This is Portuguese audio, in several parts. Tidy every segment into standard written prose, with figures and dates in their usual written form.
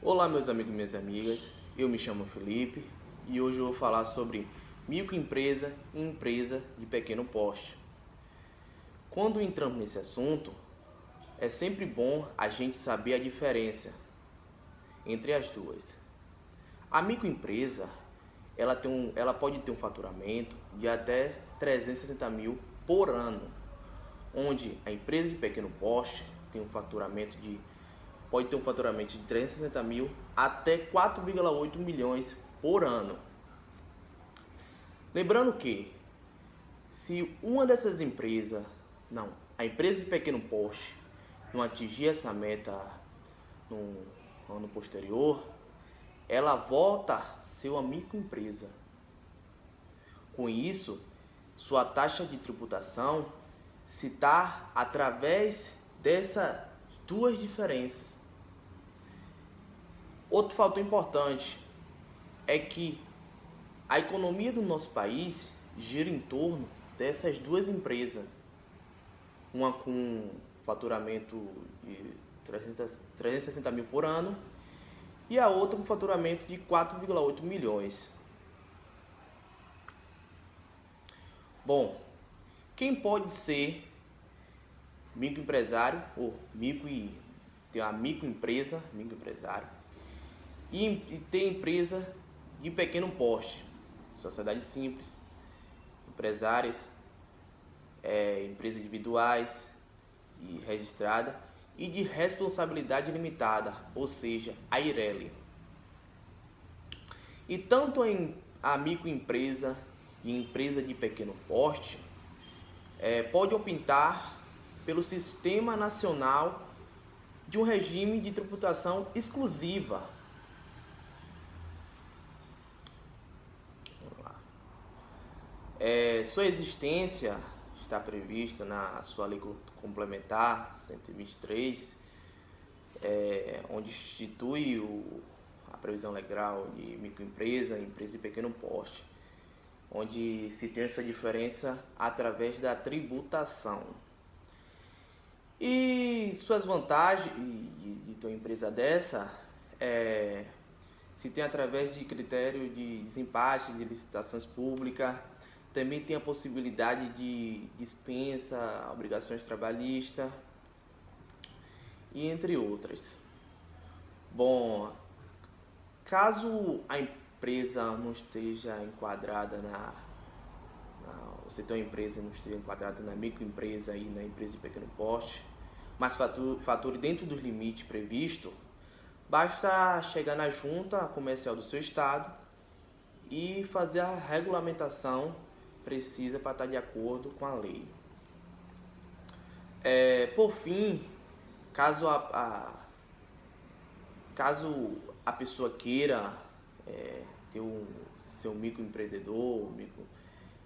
Olá meus amigos e minhas amigas, eu me chamo Felipe e hoje eu vou falar sobre microempresa e empresa de pequeno porte. Quando entramos nesse assunto, é sempre bom a gente saber a diferença entre as duas. A microempresa, ela pode ter um faturamento de até 360 mil por ano, onde a empresa de pequeno porte pode ter um faturamento de 360 mil até 4,8 milhões por ano. Lembrando que se uma dessas empresas, a empresa de pequeno porte não atingir essa meta no ano posterior, ela volta a ser uma microempresa. Com isso, sua taxa de tributação se dá através dessas duas diferenças. Outro fator importante é que a economia do nosso país gira em torno dessas duas empresas, uma com faturamento de 360 mil por ano e a outra com faturamento de 4,8 milhões. Bom, quem pode ser microempresário ou ter uma microempresário e ter empresa de pequeno porte, sociedade simples, empresárias, empresas individuais e registrada e de responsabilidade limitada, ou seja, a IRELI. E tanto a microempresa e empresa de pequeno porte pode optar pelo Sistema Nacional de um regime de tributação exclusiva. Sua existência está prevista na sua Lei Complementar 123, onde institui a previsão legal de microempresa e empresa de pequeno porte, onde se tem essa diferença através da tributação. E suas vantagens de ter uma empresa dessa se tem através de critério de desempate, de licitações públicas. Também tem a possibilidade de dispensa, obrigações trabalhistas e entre outras. Bom, caso a empresa não esteja enquadrada você tem uma empresa e não esteja enquadrada na microempresa e na empresa de pequeno porte, mas fature dentro dos limites previstos, basta chegar na junta comercial do seu estado e fazer a regulamentação precisa para estar de acordo com a lei. Por fim, caso a pessoa queira ter seu microempreendedor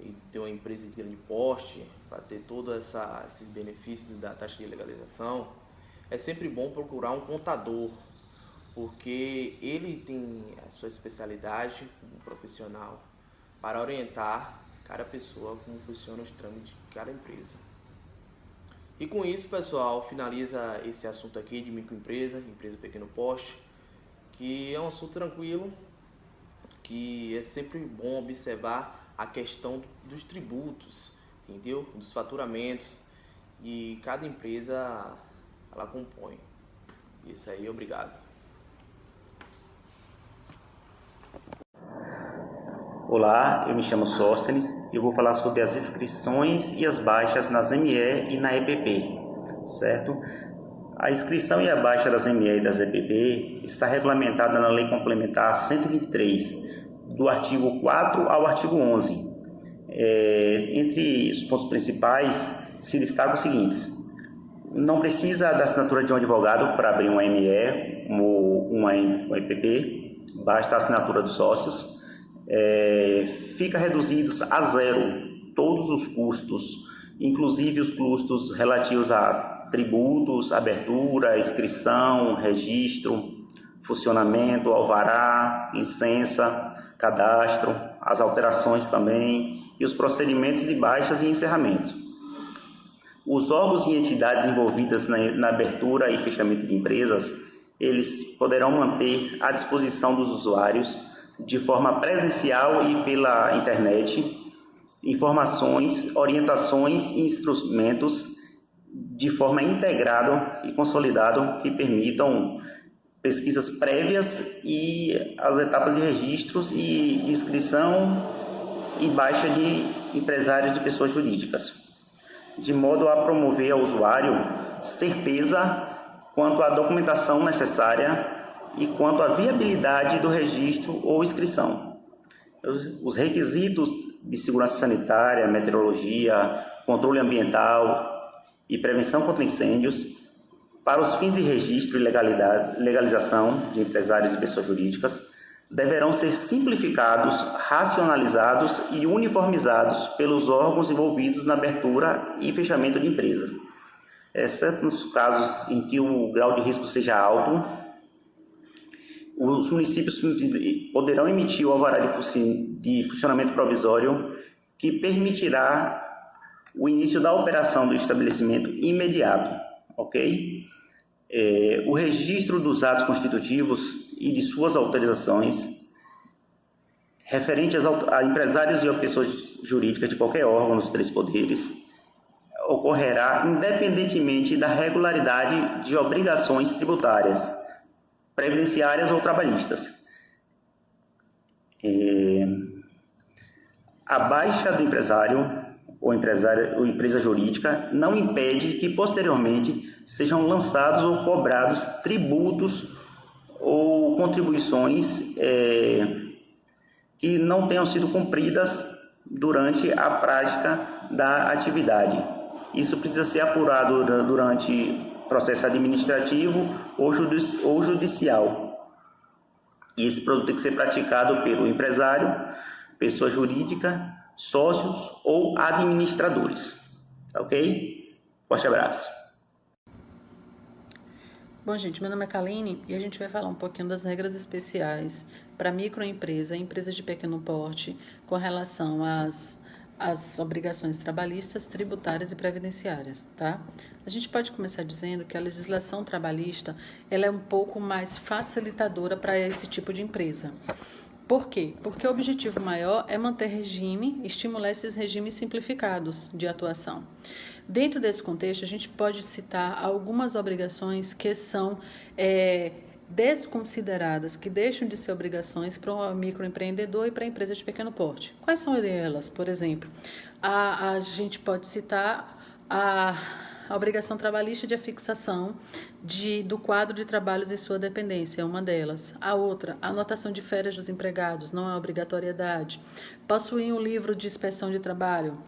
e ter uma empresa de grande porte para ter todos esses benefícios da taxa de legalização, é sempre bom procurar um contador, porque ele tem a sua especialidade como profissional para orientar cada pessoa como funciona os trâmites de cada empresa. E com isso, pessoal, finaliza esse assunto aqui de microempresa, empresa pequeno porte, que é um assunto tranquilo, que é sempre bom observar a questão dos tributos, entendeu? Dos faturamentos, e cada empresa ela compõe. Isso aí, obrigado. Olá, eu me chamo Sóstenes e eu vou falar sobre as inscrições e as baixas nas ME e na EPP, certo? A inscrição e a baixa das ME e das EPP está regulamentada na Lei Complementar 123, do artigo 4 ao artigo 11. Entre os pontos principais se destacam os seguintes: não precisa da assinatura de um advogado para abrir uma ME ou uma EPP, basta a assinatura dos sócios. Fica reduzidos a zero todos os custos, inclusive os custos relativos a tributos, abertura, inscrição, registro, funcionamento, alvará, licença, cadastro, as alterações também e os procedimentos de baixas e encerramento. Os órgãos e entidades envolvidas na abertura e fechamento de empresas eles poderão manter à disposição dos usuários, de forma presencial e pela internet, informações, orientações e instrumentos de forma integrada e consolidada que permitam pesquisas prévias e as etapas de registros e de inscrição e baixa de empresários de pessoas jurídicas, de modo a promover ao usuário certeza quanto à documentação necessária e quanto à viabilidade do registro ou inscrição. Os requisitos de segurança sanitária, meteorologia, controle ambiental e prevenção contra incêndios para os fins de registro e legalização de empresários e pessoas jurídicas deverão ser simplificados, racionalizados e uniformizados pelos órgãos envolvidos na abertura e fechamento de empresas, exceto nos casos em que o grau de risco seja alto. Os municípios poderão emitir o alvará de funcionamento provisório que permitirá o início da operação do estabelecimento imediato, ok? O registro dos atos constitutivos e de suas autorizações referentes a empresários e a pessoas jurídicas de qualquer órgão dos três poderes ocorrerá independentemente da regularidade de obrigações tributárias, previdenciárias ou trabalhistas. A baixa do empresário ou empresa jurídica não impede que posteriormente sejam lançados ou cobrados tributos ou contribuições que não tenham sido cumpridas durante a prática da atividade. Isso precisa ser apurado durante processo administrativo ou judicial. E esse produto tem que ser praticado pelo empresário, pessoa jurídica, sócios ou administradores. Ok? Forte abraço. Bom, gente, meu nome é Kaline e a gente vai falar um pouquinho das regras especiais para microempresa e empresas de pequeno porte com relação às obrigações trabalhistas, tributárias e previdenciárias, tá? A gente pode começar dizendo que a legislação trabalhista ela é um pouco mais facilitadora para esse tipo de empresa. Por quê? Porque o objetivo maior é manter regime, estimular esses regimes simplificados de atuação. Dentro desse contexto, a gente pode citar algumas obrigações que são desconsideradas, que deixam de ser obrigações para o microempreendedor e para a empresa de pequeno porte. Quais são elas? Por exemplo, a gente pode citar a obrigação trabalhista de afixação do quadro de trabalhos em sua dependência, é uma delas. A outra, a anotação de férias dos empregados, não é obrigatoriedade. Possuir um livro de inspeção de trabalho,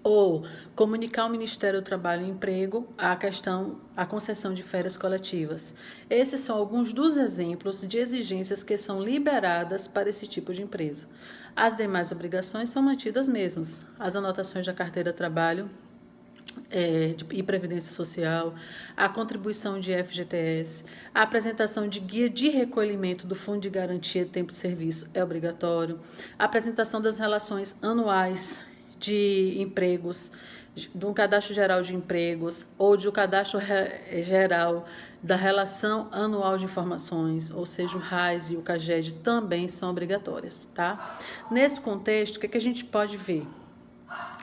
ou comunicar ao Ministério do Trabalho e Emprego a concessão de férias coletivas. Esses são alguns dos exemplos de exigências que são liberadas para esse tipo de empresa. As demais obrigações são mantidas mesmas. As anotações da carteira de trabalho e Previdência Social, a contribuição de FGTS, a apresentação de guia de recolhimento do Fundo de Garantia de Tempo de Serviço é obrigatório, a apresentação das relações anuais de empregos, do cadastro geral de empregos ou do cadastro geral da relação anual de informações, ou seja, o RAIS e o CAGED também são obrigatórias, tá? Nesse contexto, o que a gente pode ver?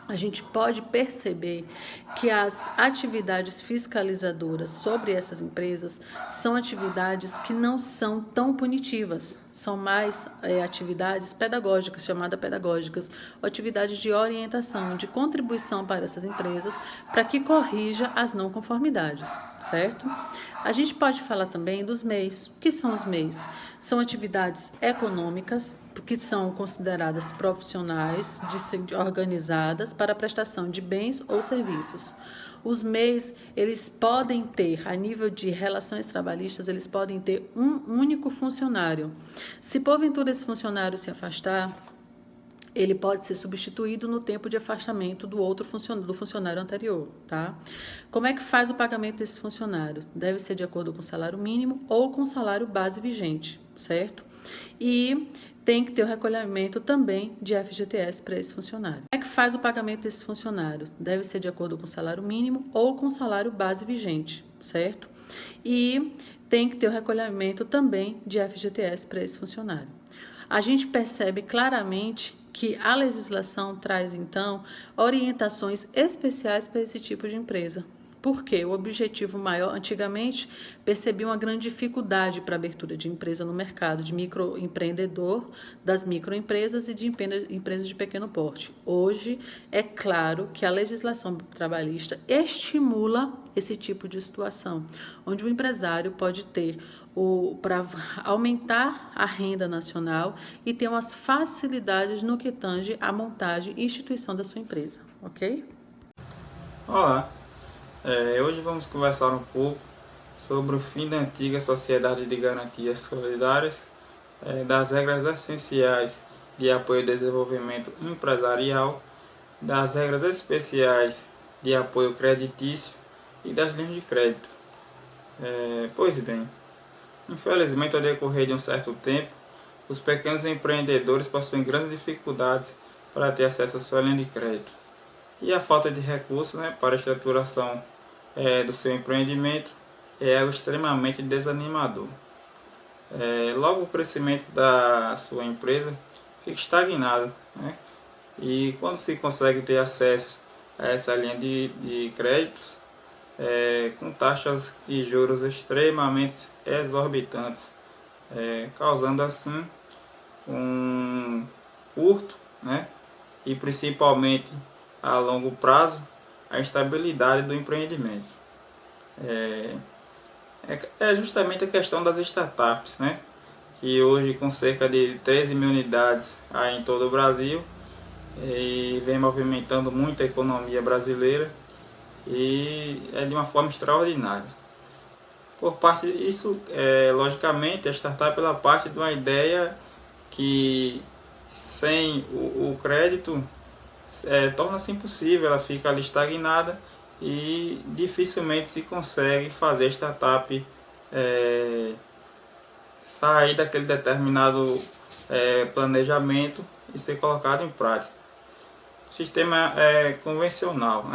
A gente pode perceber que as atividades fiscalizadoras sobre essas empresas são atividades que não são tão punitivas, são mais atividades pedagógicas, chamadas pedagógicas, ou atividades de orientação, de contribuição para essas empresas, para que corrija as não conformidades, certo? A gente pode falar também dos MEIs. O que são os MEIs? São atividades econômicas, que são consideradas profissionais, organizadas para a prestação de bens ou serviços. Os MEIs, eles podem ter, a nível de relações trabalhistas, eles podem ter um único funcionário. Se porventura esse funcionário se afastar, ele pode ser substituído no tempo de afastamento do funcionário anterior, tá? Como é que faz o pagamento desse funcionário? Deve ser de acordo com o salário mínimo ou com o salário base vigente, certo? E tem que ter o recolhimento também de FGTS para esse funcionário. Como é que faz o pagamento desse funcionário? Deve ser de acordo com o salário mínimo ou com o salário base vigente, certo? E tem que ter o recolhimento também de FGTS para esse funcionário. A gente percebe claramente que a legislação traz, então, orientações especiais para esse tipo de empresa. Porque o objetivo maior, antigamente, percebia uma grande dificuldade para a abertura de empresa no mercado, de microempreendedor, das microempresas e de empresas de pequeno porte. Hoje, é claro que a legislação trabalhista estimula esse tipo de situação, onde o empresário pode ter para aumentar a renda nacional e ter umas facilidades no que tange a montagem e instituição da sua empresa, ok? Olá, hoje vamos conversar um pouco sobre o fim da antiga Sociedade de Garantias Solidárias, das regras essenciais de apoio ao desenvolvimento empresarial, das regras especiais de apoio creditício e das linhas de crédito. Pois bem, infelizmente, ao decorrer de um certo tempo, os pequenos empreendedores possuem grandes dificuldades para ter acesso à sua linha de crédito. E a falta de recursos, para a estruturação do seu empreendimento é algo extremamente desanimador. Logo, o crescimento da sua empresa fica estagnado. E quando se consegue ter acesso a essa linha de créditos, com taxas e juros extremamente exorbitantes, causando assim um curto, e principalmente a longo prazo, a instabilidade do empreendimento. É justamente a questão das startups, que hoje com cerca de 13 mil unidades aí em todo o Brasil, e vem movimentando muito a economia brasileira, e é de uma forma extraordinária. Por parte disso, logicamente, a startup ela parte de uma ideia que sem o crédito torna-se impossível, ela fica ali estagnada e dificilmente se consegue fazer a startup sair daquele determinado planejamento e ser colocado em prática. O sistema convencional,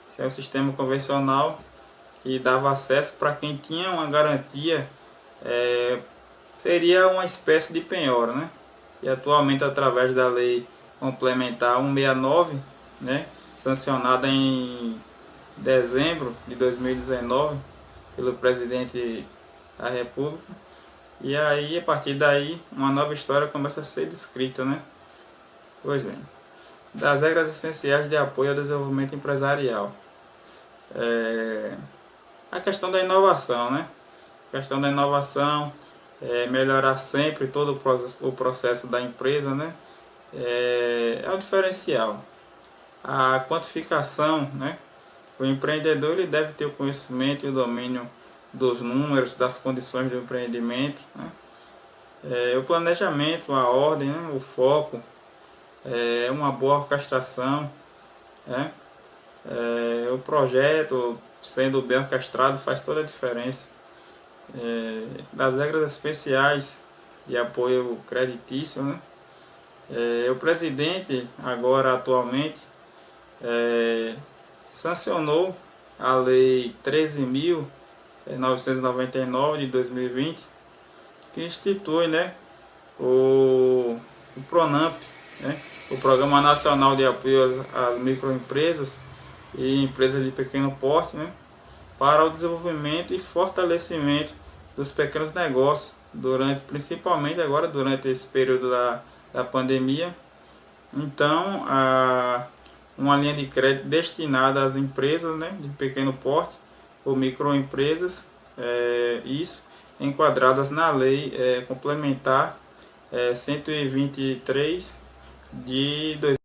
Esse é o sistema convencional que dava acesso para quem tinha uma garantia, seria uma espécie de penhora, E atualmente, através da lei complementar 169, sancionada em dezembro de 2019 pelo presidente da República, e aí a partir daí uma nova história começa a ser descrita, Pois bem, das regras essenciais de apoio ao desenvolvimento empresarial. A questão da inovação, A questão da inovação, melhorar sempre todo o processo da empresa, é o diferencial. A quantificação, O empreendedor ele deve ter o conhecimento e o domínio dos números, das condições do empreendimento, o planejamento, a ordem, o foco, uma boa orquestração, o projeto sendo bem orquestrado faz toda a diferença. Das regras especiais de apoio creditício, o presidente agora atualmente sancionou a lei 13.999 de 2020, que institui o PRONAMP, o Programa Nacional de Apoio às Microempresas e Empresas de Pequeno Porte, para o desenvolvimento e fortalecimento dos pequenos negócios, principalmente agora durante esse período da pandemia. Então, uma linha de crédito destinada às empresas de pequeno porte ou microempresas, isso enquadradas na lei complementar 123 de 2000.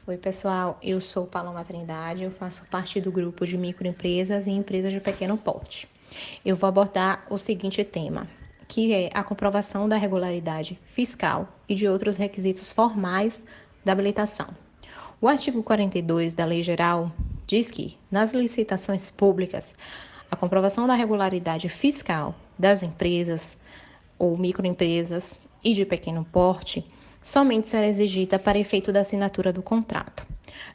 Oi pessoal, eu sou Paloma Trindade, eu faço parte do grupo de microempresas e empresas de pequeno porte. Eu vou abordar o seguinte tema, que é a comprovação da regularidade fiscal e de outros requisitos formais da habilitação. O artigo 42 da Lei Geral diz que, nas licitações públicas, a comprovação da regularidade fiscal das empresas ou microempresas e de pequeno porte somente será exigida para efeito da assinatura do contrato.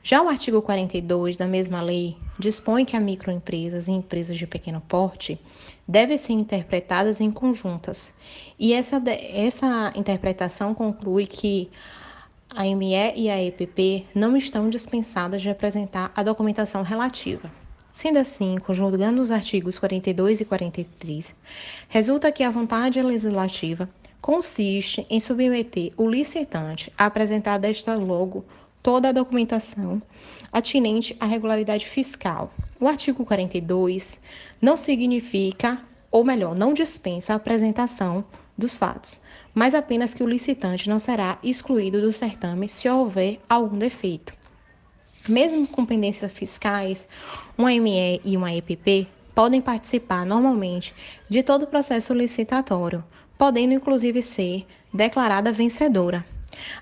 Já o artigo 42 da mesma lei dispõe que as microempresas e empresas de pequeno porte devem ser interpretadas em conjuntas. E essa interpretação conclui que a ME e a EPP não estão dispensadas de apresentar a documentação relativa. Sendo assim, conjugando os artigos 42 e 43, resulta que a vontade legislativa consiste em submeter o licitante a apresentar desta logo toda a documentação atinente à regularidade fiscal. O artigo 42 não significa, ou melhor, não dispensa a apresentação dos fatos, mas apenas que o licitante não será excluído do certame se houver algum defeito. Mesmo com pendências fiscais, uma ME e uma EPP podem participar normalmente de todo o processo licitatório, podendo inclusive ser declarada vencedora.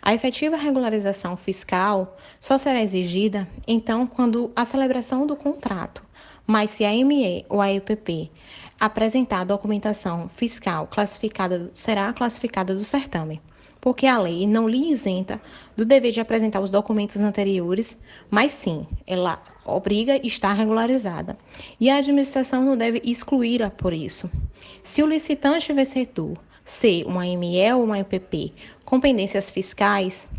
A efetiva regularização fiscal só será exigida, então, quando a celebração do contrato, mas se a ME ou a EPP apresentar a documentação fiscal será classificada do certame, porque a lei não lhe isenta do dever de apresentar os documentos anteriores, mas sim, ela obriga a estar regularizada. E a administração não deve excluí-la por isso. Se o licitante vencedor ser uma ME ou uma EPP com pendências fiscais,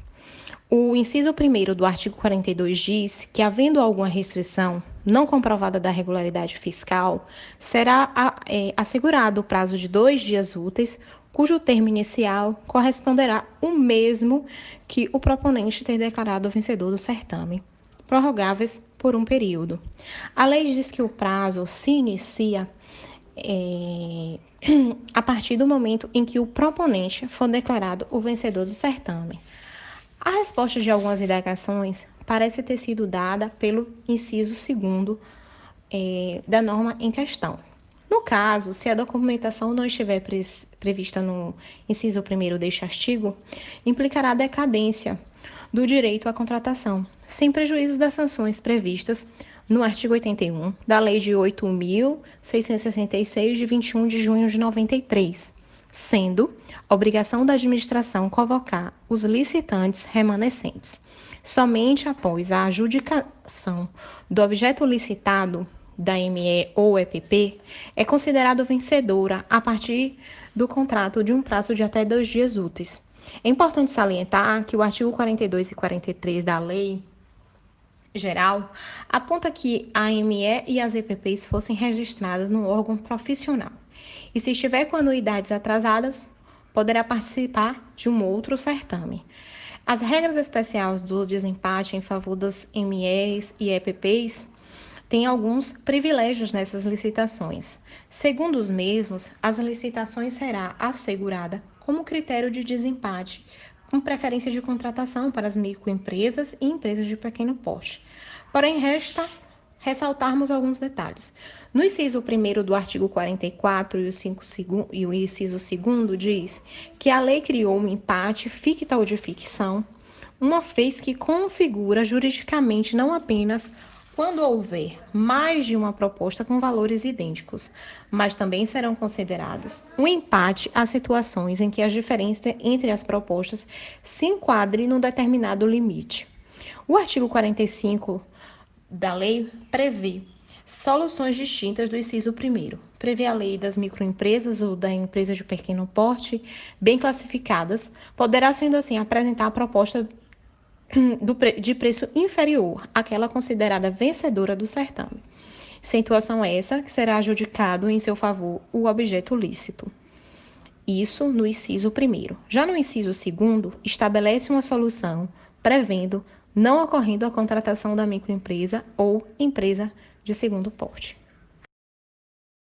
o inciso 1º do artigo 42 diz que, havendo alguma restrição não comprovada da regularidade fiscal, será assegurado o prazo de 2 dias úteis, cujo termo inicial corresponderá o mesmo que o proponente ter declarado vencedor do certame, prorrogáveis por um período. A lei diz que o prazo se inicia a partir do momento em que o proponente for declarado o vencedor do certame. A resposta de algumas indagações parece ter sido dada pelo inciso 2º da norma em questão. No caso, se a documentação não estiver prevista no inciso 1º deste artigo, implicará a decadência do direito à contratação, sem prejuízo das sanções previstas no artigo 81 da Lei de 8.666, de 21 de junho de 93, sendo obrigação da administração convocar os licitantes remanescentes. Somente após a adjudicação do objeto licitado da ME ou EPP, é considerado vencedora a partir do contrato de um prazo de até 2 dias úteis. É importante salientar que o artigo 42 e 43 da Lei Geral aponta que a ME e as EPPs fossem registradas no órgão profissional. E se estiver com anuidades atrasadas, poderá participar de um outro certame. As regras especiais do desempate em favor das MEs e EPPs têm alguns privilégios nessas licitações. Segundo os mesmos, as licitações será assegurada como critério de desempate, com preferência de contratação para as microempresas e empresas de pequeno porte. Porém, resta ressaltarmos alguns detalhes. No inciso 1º do artigo 44 e o inciso 2º diz que a lei criou um empate ficta ou de ficção, uma vez que configura juridicamente não apenas quando houver mais de uma proposta com valores idênticos, mas também serão considerados um empate às situações em que a diferença entre as propostas se enquadre num determinado limite. O artigo 45 da lei prevê soluções distintas do inciso 1º. Prevê a lei das microempresas ou da empresa de pequeno porte, bem classificadas, poderá, sendo assim, apresentar a proposta de preço inferior àquela considerada vencedora do certame. Situação essa que será adjudicado em seu favor o objeto lícito. Isso no inciso 1º. Já no inciso 2º, estabelece uma solução prevendo não ocorrendo a contratação da microempresa ou empresa de segundo porte.